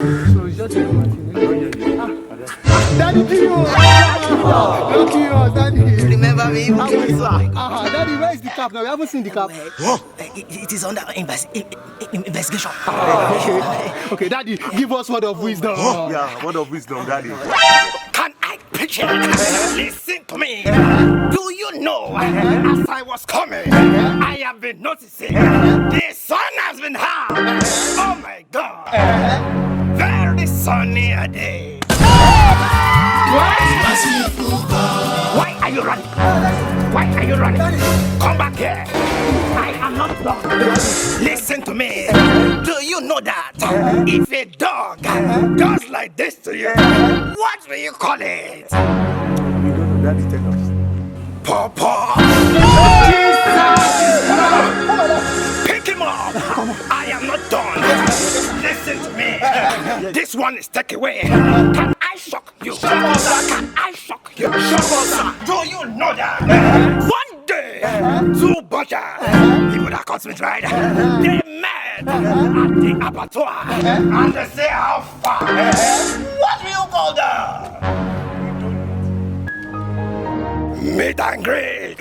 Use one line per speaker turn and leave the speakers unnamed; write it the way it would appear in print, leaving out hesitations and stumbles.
So it's just Daddy Dio! Daddy.
Remember me?
Daddy, where is the cap now? We haven't seen the cap.
It is under investigation.
Okay, Daddy, give us word of wisdom.
Yeah, word of wisdom, Daddy.
Can I preach it? Listen to me. Do you know, as I was coming, I have been noticing the sun has been high. Oh my God. Very sunny a day. Why are you running? Why are you running? Come back here. I am not done. Listen to me. Do you know that if a dog does like this to you, what do you call it?
We don't know, Daddy, tell us.
Pawpaw. Pick him up. I am not done. Listen to me. This one is take away. Can I shock you? Can I shock you? Do you know that? One day, two butchers, people that cut meat, right? They met at the abattoir and they say how far. What do you call that? Meet and greet.